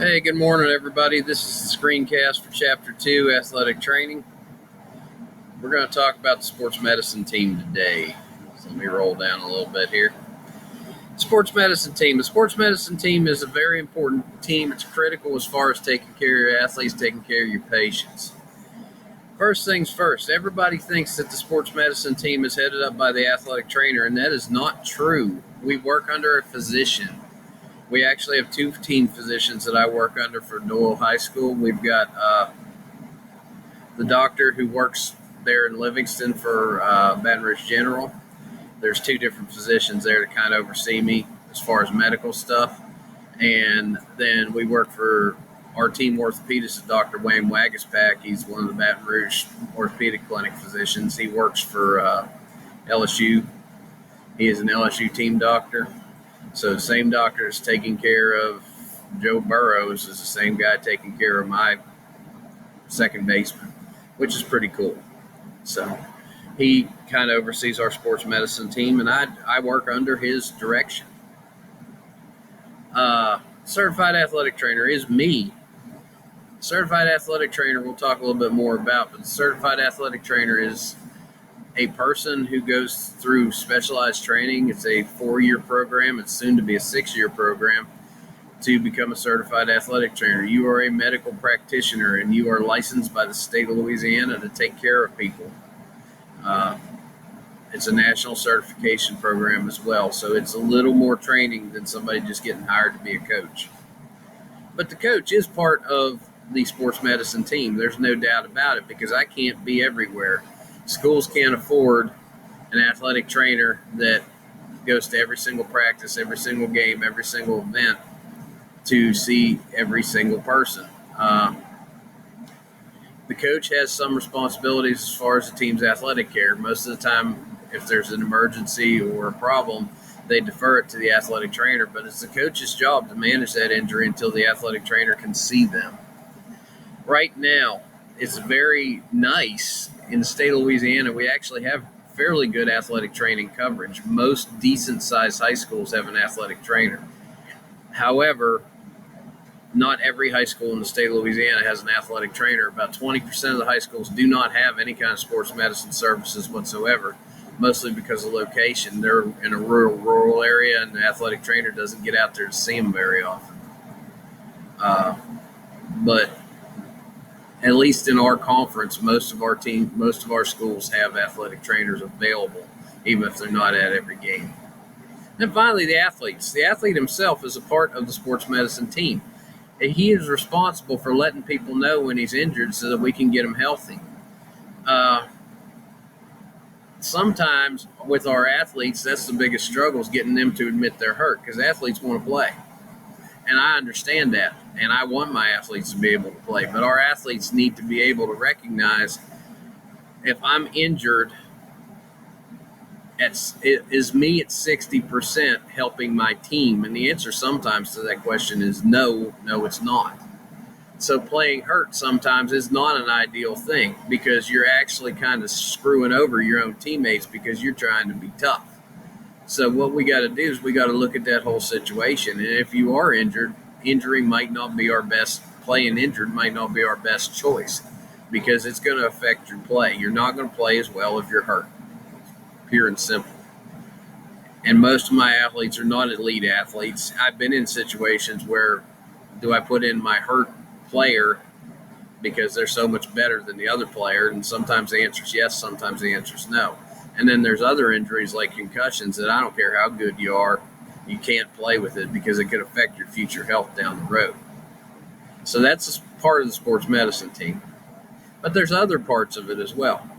Hey, good morning, everybody. This is the screencast for Chapter 2, Athletic Training. We're going to talk about the sports medicine team today. So let me roll down a little bit here. Sports medicine team. The sports medicine team is a very important team. It's critical as far as taking care of your athletes, taking care of your patients. First things first, everybody thinks that the sports medicine team is headed up by the athletic trainer, and that is not true. We work under a physician. We actually have two team physicians that I work under for Doyle High School. We've got the doctor who works there in Livingston for Baton Rouge General. There's two different physicians there to kind of oversee me as far as medical stuff. And then we work for our team orthopedist, Dr. Wayne Wagaspack. He's one of the Baton Rouge Orthopedic Clinic physicians. He works for LSU. He is an LSU team doctor. So the same doctor is taking care of Joe Burrows is the same guy taking care of my second baseman, which is pretty cool. So he kind of oversees our sports medicine team, and I work under his direction. Certified athletic trainer is me. Certified athletic trainer we'll talk a little bit more about, but the certified athletic trainer is a person who goes through specialized training. It's a 4-year program. It's soon to be a 6-year program to become a certified athletic trainer. You are a medical practitioner, and you are licensed by the state of Louisiana to take care of people. It's a national certification program as well, so it's a little more training than somebody just getting hired to be a coach. But the coach is part of the sports medicine team. There's no doubt about it, because I can't be everywhere. Schools can't afford an athletic trainer that goes to every single practice, every single game, every single event to see every single person. The coach has some responsibilities as far as the team's athletic care. Most of the time, if there's an emergency or a problem, they defer it to the athletic trainer, but it's the coach's job to manage that injury until the athletic trainer can see them. Right now, it's very nice in the state of Louisiana. We actually have fairly good athletic training coverage. Most decent-sized high schools have an athletic trainer. However, not every high school in the state of Louisiana has an athletic trainer. About 20% of the high schools do not have any kind of sports medicine services whatsoever, mostly because of location. They're in a rural area, and the athletic trainer doesn't get out there to see them very often. But at least in our conference, most of our schools have athletic trainers available, even if they're not at every game. Then finally, the athletes. The athlete himself is a part of the sports medicine team. And he is responsible for letting people know when he's injured so that we can get him healthy. Sometimes with our athletes, that's the biggest struggle, is getting them to admit they're hurt, because athletes want to play. And I understand that, and I want my athletes to be able to play. But our athletes need to be able to recognize, if I'm injured, is me at 60% helping my team? And the answer sometimes to that question is no, it's not. So playing hurt sometimes is not an ideal thing, because you're actually kind of screwing over your own teammates because you're trying to be tough. So what we got to do is we got to look at that whole situation. And if you are injured, injury might not be our best. Playing injured might not be our best choice, because it's going to affect your play. You're not going to play as well if you're hurt. Pure and simple. And most of my athletes are not elite athletes. I've been in situations where, do I put in my hurt player because they're so much better than the other player? And sometimes the answer is yes, sometimes the answer is no. And then there's other injuries like concussions that I don't care how good you are, you can't play with it because it could affect your future health down the road. So that's part of the sports medicine team. But there's other parts of it as well.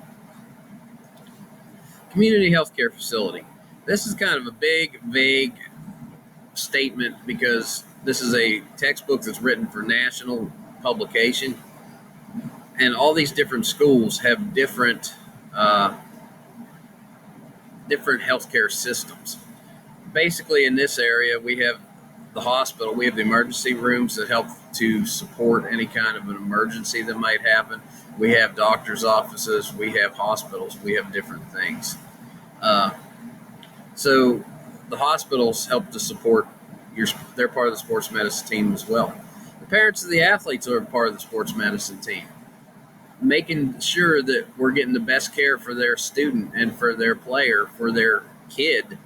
Community healthcare facility. This is kind of a big, vague statement, because this is a textbook that's written for national publication, and all these different schools have different healthcare systems. Basically, in this area, we have the hospital. We have the emergency rooms that help to support any kind of an emergency that might happen. We have doctors' offices. We have hospitals. We have different things. So the hospitals help to support they're part of the sports medicine team as well. The parents of the athletes are a part of the sports medicine team. Making sure that we're getting the best care for their student and for their player, for their kid,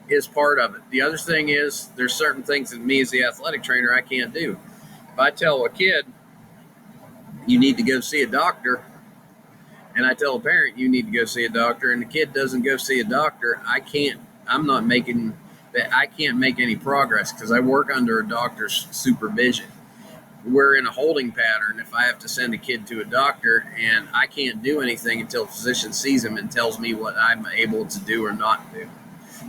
is part of it. The other thing is there's certain things that me as the athletic trainer I can't do. If I tell a kid you need to go see a doctor, and I tell a parent you need to go see a doctor, and the kid doesn't go see a doctor, I can't make any progress because I work under a doctor's supervision. We're in a holding pattern if I have to send a kid to a doctor, and I can't do anything until a physician sees him and tells me what I'm able to do or not do.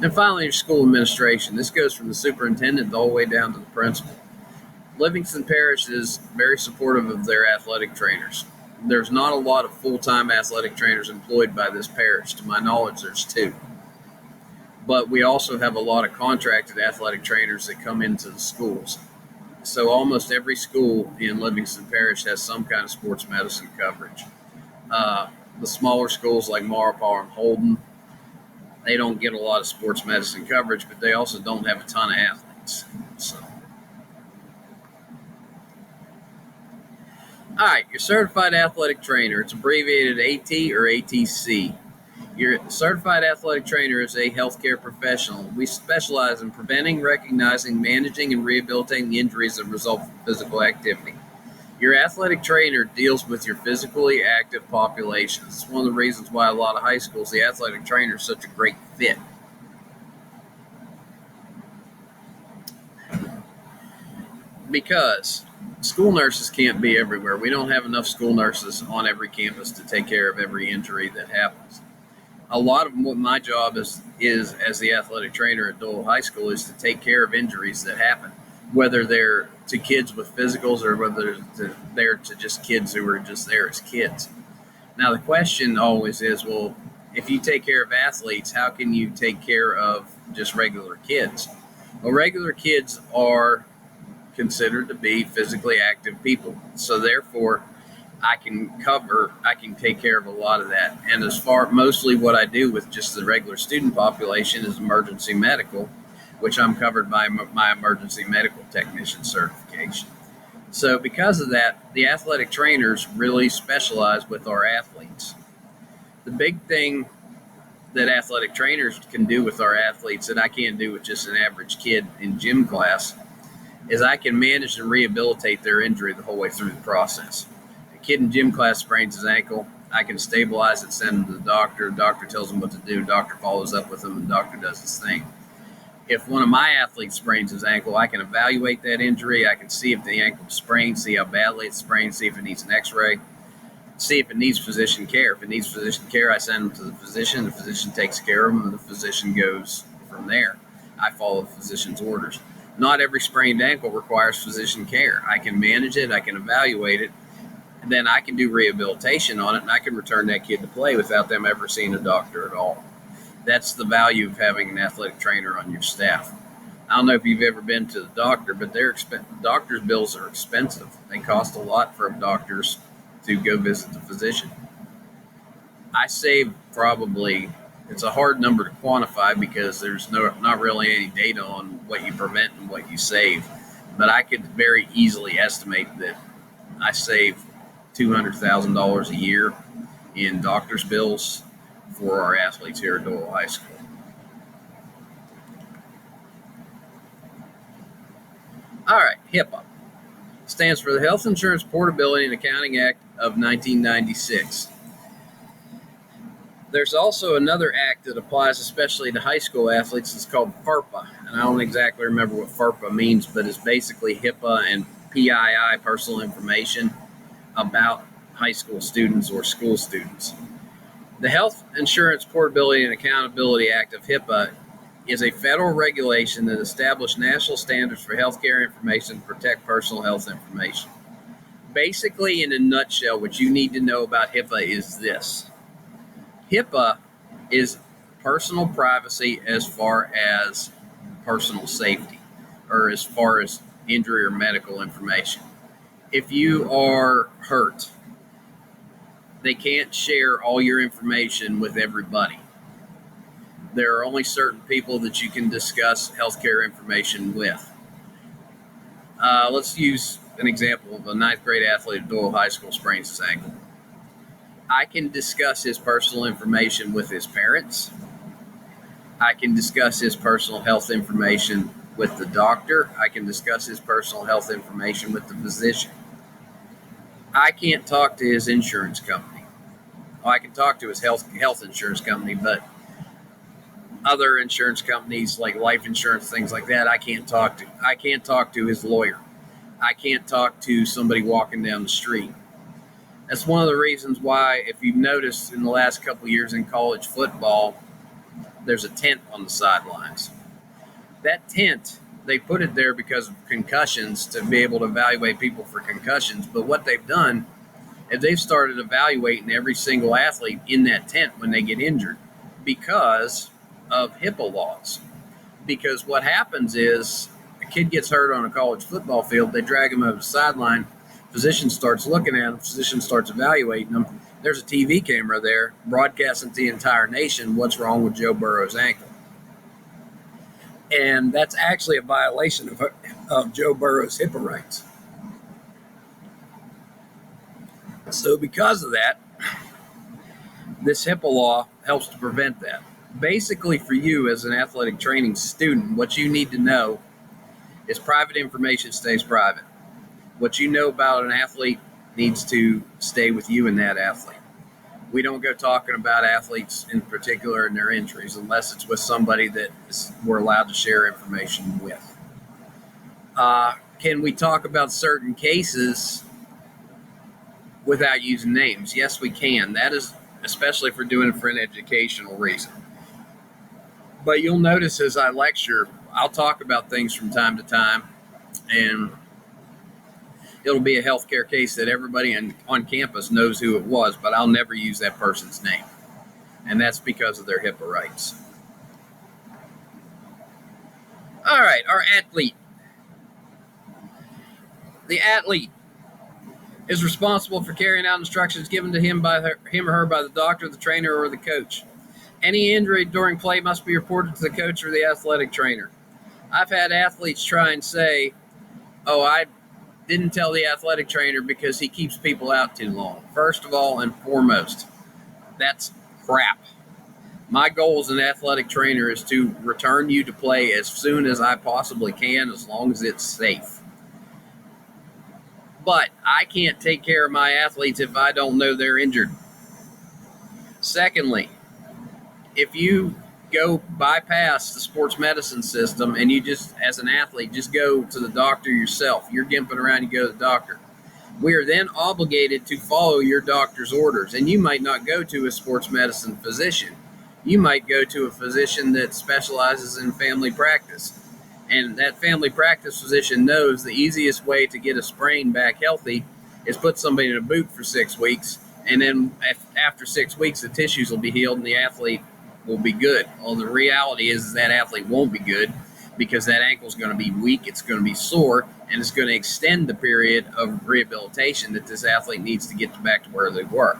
And finally, your school administration. This goes from the superintendent all the way down to the principal. Livingston Parish is very supportive of their athletic trainers. There's not a lot of full-time athletic trainers employed by this parish. To my knowledge, there's 2. But we also have a lot of contracted athletic trainers that come into the schools. So almost every school in Livingston Parish has some kind of sports medicine coverage. The smaller schools like Maurepas and Holden, they don't get a lot of sports medicine coverage, but they also don't have a ton of athletes. So, all right, your certified athletic trainer. It's abbreviated AT or ATC. Your certified athletic trainer is a healthcare professional. We specialize in preventing, recognizing, managing, and rehabilitating injuries that result from physical activity. Your athletic trainer deals with your physically active population. It's one of the reasons why a lot of high schools, the athletic trainer is such a great fit. Because school nurses can't be everywhere. We don't have enough school nurses on every campus to take care of every injury that happens. A lot of what my job is as the athletic trainer at Dole High School is to take care of injuries that happen, whether they're to kids with physicals or whether they're to just kids who are just there as kids. Now, the question always is, well, if you take care of athletes, how can you take care of just regular kids? Well, regular kids are considered to be physically active people. So therefore, I can take care of a lot of that. And mostly what I do with just the regular student population is emergency medical, which I'm covered by my emergency medical technician certification. So because of that, the athletic trainers really specialize with our athletes. The big thing that athletic trainers can do with our athletes that I can't do with just an average kid in gym class is I can manage and rehabilitate their injury the whole way through the process. A kid in gym class sprains his ankle, I can stabilize it, send him to the doctor. The doctor tells him what to do. The doctor follows up with him, and the doctor does his thing. If one of my athletes sprains his ankle, I can evaluate that injury. I can see if the ankle is sprained, see how badly it's sprained, see if it needs an x-ray, see if it needs physician care. If it needs physician care, I send him to the physician. The physician takes care of him, and the physician goes from there. I follow the physician's orders. Not every sprained ankle requires physician care. I can manage it, I can evaluate it, and then I can do rehabilitation on it, and I can return that kid to play without them ever seeing a doctor at all. That's the value of having an athletic trainer on your staff. I don't know if you've ever been to the doctor, but doctor's bills are expensive. They cost a lot for doctors to go visit the physician. I save probably, it's a hard number to quantify because there's not really any data on what you prevent and what you save, but I could very easily estimate that I save $200,000 a year in doctor's bills for our athletes here at Doyle High School. All right, HIPAA stands for the Health Insurance Portability and Accounting Act of 1996. There's also another act that applies especially to high school athletes. It's called FERPA, and I don't exactly remember what FERPA means, but it's basically HIPAA and PII, personal information, about high school students or school students. The Health Insurance Portability and Accountability Act of HIPAA is a federal regulation that established national standards for healthcare information to protect personal health information. Basically, in a nutshell, what you need to know about HIPAA is this. HIPAA is personal privacy as far as personal safety, or as far as injury or medical information. If you are hurt, they can't share all your information with everybody. There are only certain people that you can discuss healthcare information with. Let's use an example of a ninth grade athlete at Doyle High School sprains his ankle. I can discuss his personal information with his parents. I can discuss his personal health information with the doctor. I can discuss his personal health information with the physician. I can't talk to his insurance company. Well, I can talk to his health insurance company, but other insurance companies like life insurance, things like that, I can't talk to. I can't talk to his lawyer. I can't talk to somebody walking down the street. That's one of the reasons why, if you've noticed in the last couple of years in college football, there's a tent on the sidelines. That tent, they put it there because of concussions, to be able to evaluate people for concussions. But what they've done is they've started evaluating every single athlete in that tent when they get injured because of HIPAA laws. Because what happens is a kid gets hurt on a college football field, they drag him over the sideline, physician starts looking at him, physician starts evaluating him. There's a TV camera there broadcasting to the entire nation what's wrong with Joe Burrow's ankle. And that's actually a violation of Joe Burrow's HIPAA rights. So because of that, this HIPAA law helps to prevent that. Basically, for you as an athletic training student, what you need to know is private information stays private. What you know about an athlete needs to stay with you and that athlete. We don't go talking about athletes in particular and their injuries unless it's with somebody that we're allowed to share information with. Can we talk about certain cases without using names? Yes, we can. That is especially if we're doing it for an educational reason. But you'll notice as I lecture, I'll talk about things from time to time, and it'll be a healthcare case that everybody on campus knows who it was, but I'll never use that person's name. And that's because of their HIPAA rights. All right, our athlete. The athlete is responsible for carrying out instructions given to him or her by the doctor, the trainer, or the coach. Any injury during play must be reported to the coach or the athletic trainer. I've had athletes try and say, oh, I didn't tell the athletic trainer because he keeps people out too long. First of all and foremost, that's crap. My goal as an athletic trainer is to return you to play as soon as I possibly can, as long as it's safe. But I can't take care of my athletes if I don't know they're injured. Secondly, if you go bypass the sports medicine system and you just, as an athlete, just go to the doctor yourself, you're gimping around, you go to the doctor, we are then obligated to follow your doctor's orders. And you might not go to a sports medicine physician. You might go to a physician that specializes in family practice. And that family practice physician knows the easiest way to get a sprain back healthy is put somebody in a boot for 6 weeks. And then after 6 weeks, the tissues will be healed and the athlete will be good. Well, the reality is that athlete won't be good because that ankle is going to be weak, it's going to be sore, and it's going to extend the period of rehabilitation that this athlete needs to get back to where they were.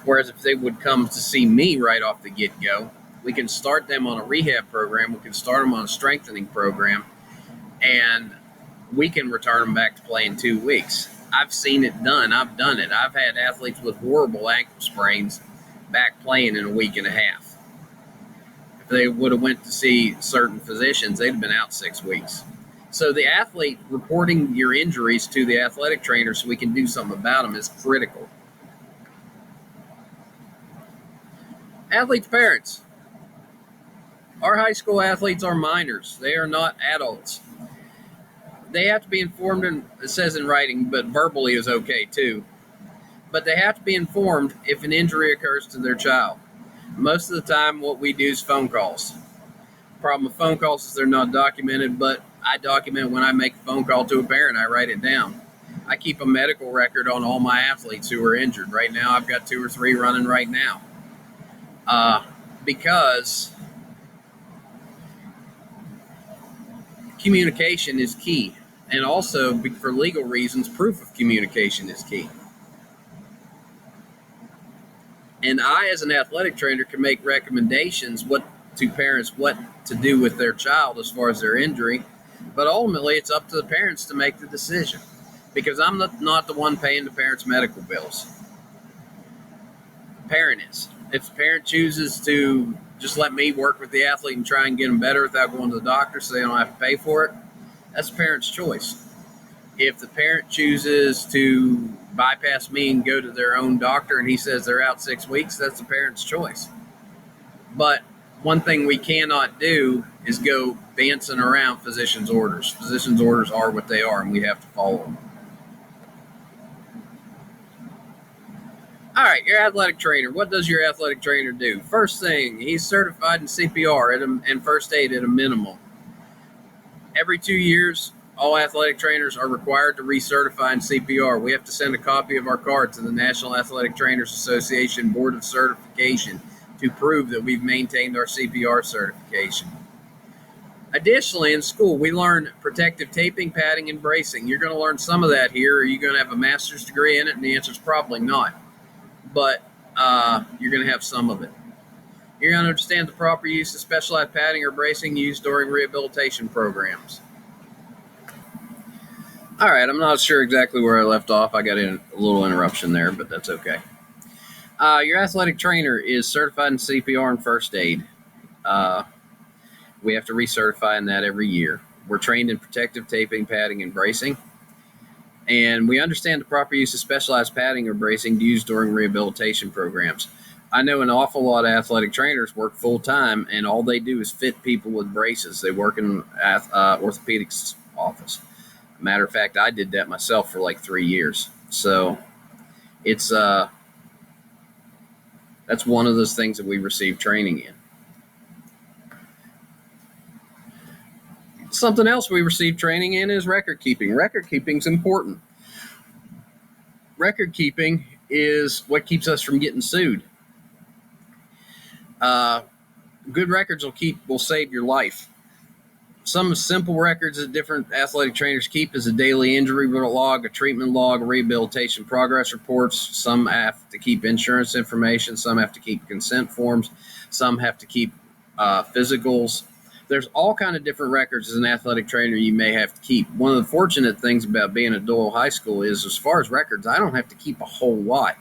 Whereas if they would come to see me right off the get-go, we can start them on a rehab program, we can start them on a strengthening program, and we can return them back to play in 2 weeks. I've seen it done. I've done it. I've had athletes with horrible ankle sprains back playing in a week and a half. If they would have went to see certain physicians, they'd have been out 6 weeks. So the athlete reporting your injuries to the athletic trainer so we can do something about them is critical. Athletes' parents. Our high school athletes are minors. They are not adults. They have to be informed, and it says in writing, but verbally is okay too. But they have to be informed if an injury occurs to their child. Most of the time, what we do is phone calls. Problem with phone calls is they're not documented, but I document when I make a phone call to a parent. I write it down. I keep a medical record on all my athletes who are injured. Right now, I've got 2 or 3 running right now. Because communication is key. And also, for legal reasons, proof of communication is key. And I, as an athletic trainer, can make recommendations to parents what to do with their child as far as their injury. But ultimately, it's up to the parents to make the decision, because I'm not the one paying the parents' medical bills. The parent is. If the parent chooses to just let me work with the athlete and try and get them better without going to the doctor so they don't have to pay for it, that's the parent's choice. If the parent chooses to bypass me and go to their own doctor and he says they're out 6 weeks, that's the parent's choice. But one thing we cannot do is go dancing around physician's orders. Physician's orders are what they are, and we have to follow them. All right, your athletic trainer. What does your athletic trainer do? First thing, he's certified in CPR and first aid at a minimum. Every 2 years, all athletic trainers are required to recertify in CPR. We have to send a copy of our card to the National Athletic Trainers Association Board of Certification to prove that we've maintained our CPR certification. Additionally, in school, we learn protective taping, padding, and bracing. You're going to learn some of that here. Are you going to have a master's degree in it? And the answer is probably not. But you're going to have some of it. You're going to understand the proper use of specialized padding or bracing used during rehabilitation programs. All right, I'm not sure exactly where I left off. I got a little interruption there, but that's okay. Your athletic trainer is certified in CPR and first aid. We have to recertify in that every year. We're trained in protective taping, padding, and bracing. And we understand the proper use of specialized padding or bracing used during rehabilitation programs. I know an awful lot of athletic trainers work full-time, and all they do is fit people with braces. They work in orthopedics office. Matter of fact, I did that myself for like 3 years. So it's that's one of those things that we receive training in. Something else we receive training in is record keeping. Record keeping is important. Record keeping is what keeps us from getting sued. Good records will save your life. Some simple records that different athletic trainers keep is a daily injury log, a treatment log, rehabilitation progress reports. Some have to keep insurance information. Some have to keep consent forms. Some have to keep physicals. There's all kind of different records as an athletic trainer you may have to keep. One of the fortunate things about being at Doyle High School is, as far as records, I don't have to keep a whole lot.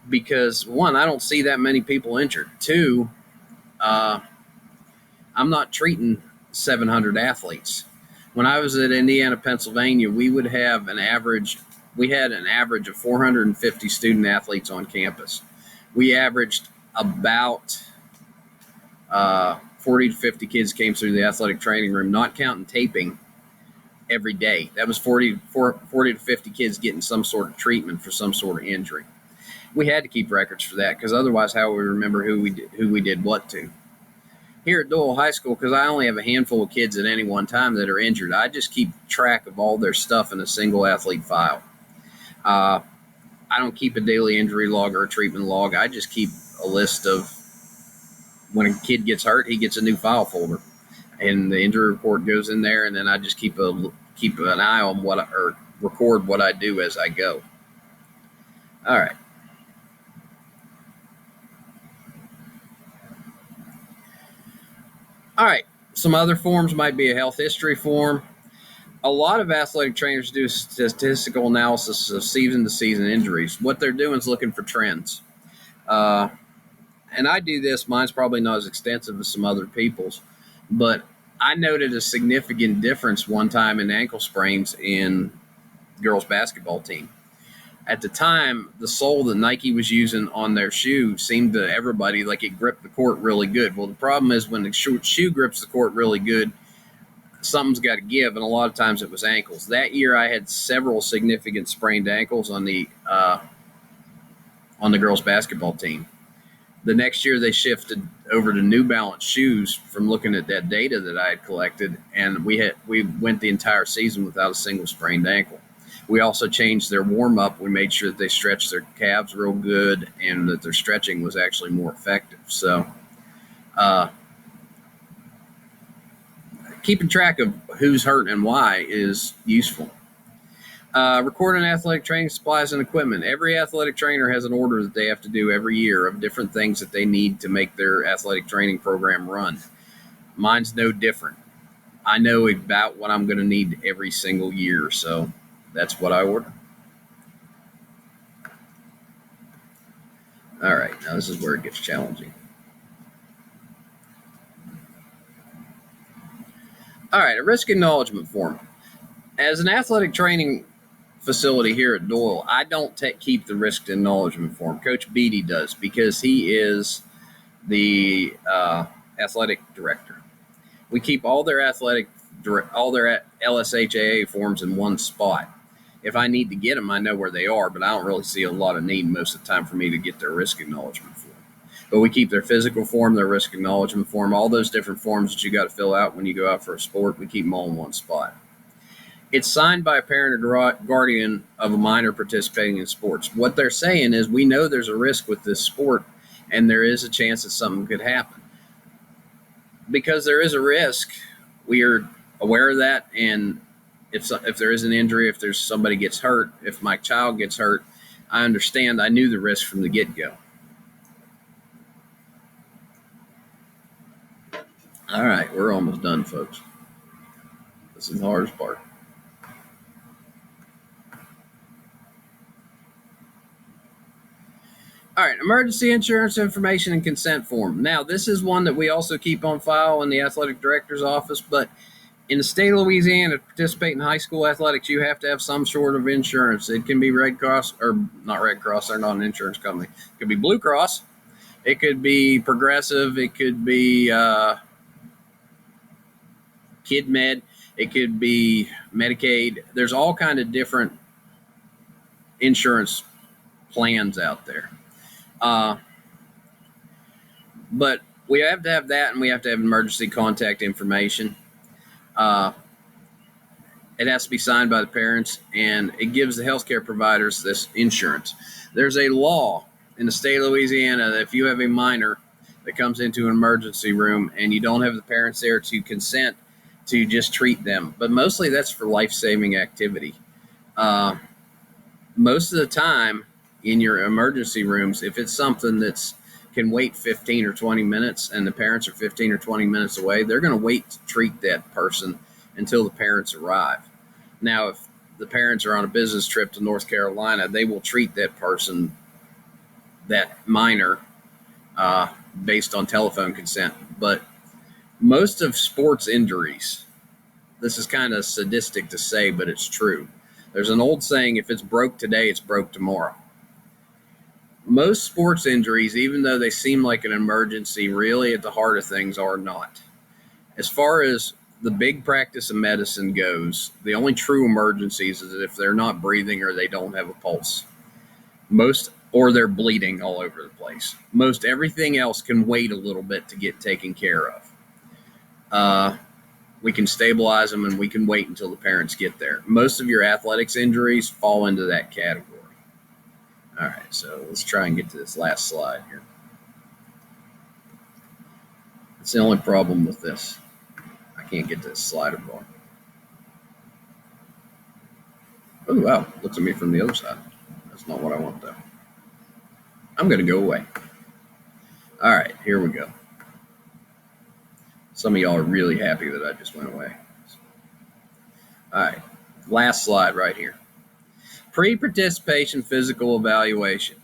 Because, one, I don't see that many people injured. Two, I'm not treating 700 athletes. When I was at Indiana, Pennsylvania, we had an average of 450 student athletes on campus. We averaged about 40 to 50 kids came through the athletic training room, not counting taping, every day. That was 40 to 50 kids getting some sort of treatment for some sort of injury. We had to keep records for that, because otherwise how would we remember who we did what to? Here at Doyle High School, because I only have a handful of kids at any one time that are injured, I just keep track of all their stuff in a single athlete file. I don't keep a daily injury log or a treatment log. I just keep a list of when a kid gets hurt, he gets a new file folder, and the injury report goes in there, and then I just keep an eye on record what I do as I go. All right. All right, some other forms might be a health history form. A lot of athletic trainers do statistical analysis of season-to-season injuries. What they're doing is looking for trends. And I do this. Mine's probably not as extensive as some other people's, but I noted a significant difference one time in ankle sprains in the girls' basketball team. At the time, the sole that Nike was using on their shoe seemed to everybody like it gripped the court really good. Well, the problem is when the shoe grips the court really good, something's got to give, and a lot of times it was ankles. That year, I had several significant sprained ankles on the girls' basketball team. The next year, they shifted over to New Balance shoes from looking at that data that I had collected, and we went the entire season without a single sprained ankle. We also changed their warm-up. We made sure that they stretched their calves real good and that their stretching was actually more effective. So keeping track of who's hurt and why is useful. Recording athletic training supplies and equipment. Every athletic trainer has an order that they have to do every year of different things that they need to make their athletic training program run. Mine's no different. I know about what I'm going to need every single year, so that's what I order. All right, now this is where it gets challenging. All right, a risk acknowledgement form. As an athletic training facility here at Doyle, I don't keep the risk acknowledgement form. Coach Beatty does because he is the athletic director. We keep all their LSHAA forms in one spot. If I need to get them, I know where they are, but I don't really see a lot of need most of the time for me to get their risk acknowledgement form. But we keep their physical form, their risk acknowledgement form, all those different forms that you got to fill out when you go out for a sport. We keep them all in one spot. It's signed by a parent or guardian of a minor participating in sports. What they're saying is, we know there's a risk with this sport, and there is a chance that something could happen. Because there is a risk, we are aware of that, and if there is an injury, if there's somebody gets hurt, if my child gets hurt, I understand. I knew the risk from the get-go. All right, we're almost done, folks. This is the hardest part. All right, emergency insurance information and consent form. Now, this is one that we also keep on file in the athletic director's office, but in the state of Louisiana, to participate in high school athletics, you have to have some sort of insurance. It can be Red Cross, or not Red Cross, they're not an insurance company. It could be Blue Cross. It could be Progressive. It could be Kid Med. It could be Medicaid. There's all kind of different insurance plans out there. But we have to have that, and we have to have emergency contact information. It has to be signed by the parents, and it gives the healthcare providers this insurance. There's a law in the state of Louisiana that if you have a minor that comes into an emergency room and you don't have the parents there to consent, to just treat them. But mostly that's for life-saving activity. Most of the time in your emergency rooms, if it's something that's can wait 15 or 20 minutes and the parents are 15 or 20 minutes away, they're going to wait to treat that person until the parents arrive. Now, if the parents are on a business trip to North Carolina, they will treat that person, that minor, based on telephone consent. But most of sports injuries, this is kind of sadistic to say, but it's true. There's an old saying, if it's broke today, it's broke tomorrow. Most sports injuries, even though they seem like an emergency, really at the heart of things are not. As far as the big practice of medicine goes, the only true emergencies is if they're not breathing or they don't have a pulse. Or they're bleeding all over the place. Most everything else can wait a little bit to get taken care of. We can stabilize them, and we can wait until the parents get there. Most of your athletics injuries fall into that category. All right, so let's try and get to this last slide here. That's the only problem with this. I can't get to this slider bar. Oh, wow, looks at me from the other side. That's not what I want, though. I'm going to go away. All right, here we go. Some of y'all are really happy that I just went away. All right, last slide right here. Pre-participation physical evaluation.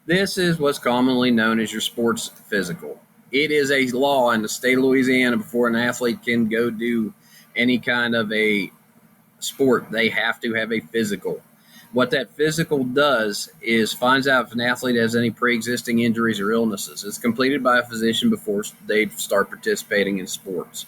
This is what's commonly known as your sports physical. It is a law in the state of Louisiana before an athlete can go do any kind of a sport, they have to have a physical. What that physical does is finds out if an athlete has any pre-existing injuries or illnesses. It's completed by a physician before they start participating in sports.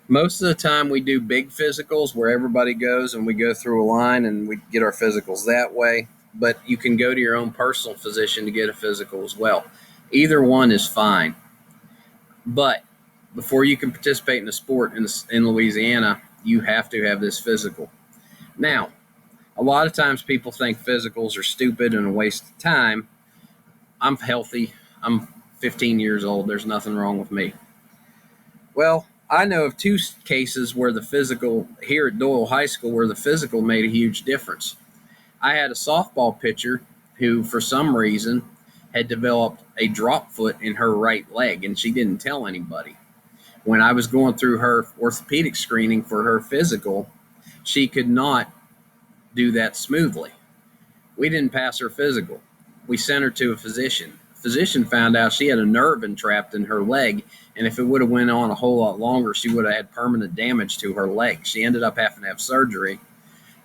Most of the time we do big physicals where everybody goes and we go through a line and we get our physicals that way, but you can go to your own personal physician to get a physical as well. Either one is fine. But before you can participate in a sport in Louisiana, you have to have this physical. Now, a lot of times people think physicals are stupid and a waste of time. I'm healthy. I'm 15 years old. There's nothing wrong with me. Well, I know of two cases where the physical here at Doyle High School where the physical made a huge difference. I had a softball pitcher who, for some reason, had developed a drop foot in her right leg, and she didn't tell anybody. When I was going through her orthopedic screening for her physical, she could not do that smoothly. We didn't pass her physical. We sent her to a physician. Physician found out she had a nerve entrapped in her leg, and if it would have went on a whole lot longer, she would have had permanent damage to her leg. She ended up having to have surgery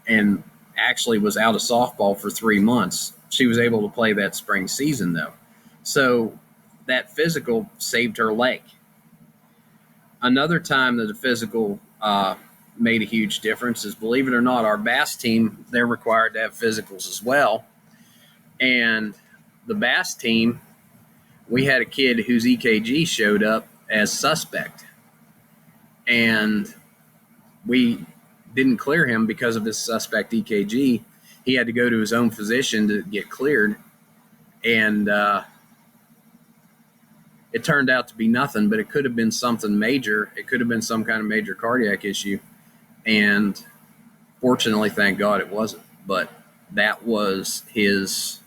and actually was out of softball for 3 months. She was able to play that spring season, though. So that physical saved her leg. Another time that the physical made a huge difference is, believe it or not, our bass team, they're required to have physicals as well. And the bass team, we had a kid whose EKG showed up as suspect. And we didn't clear him because of his suspect EKG. He had to go to his own physician to get cleared. And it turned out to be nothing, but it could have been something major. It could have been some kind of major cardiac issue. And fortunately, thank God it wasn't. But that was his.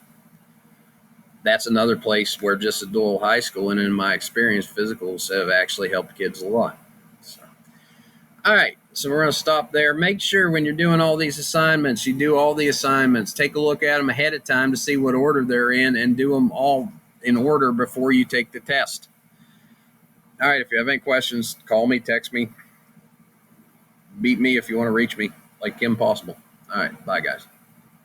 That's another place where just at Doyle High School, and in my experience, physicals have actually helped kids a lot. So, all right, so we're going to stop there. Make sure when you're doing all these assignments, you do all the assignments. Take a look at them ahead of time to see what order they're in, and do them all in order before you take the test. All right, if you have any questions, call me, text me, beat me if you want to reach me, like Kim Possible. All right, bye, guys.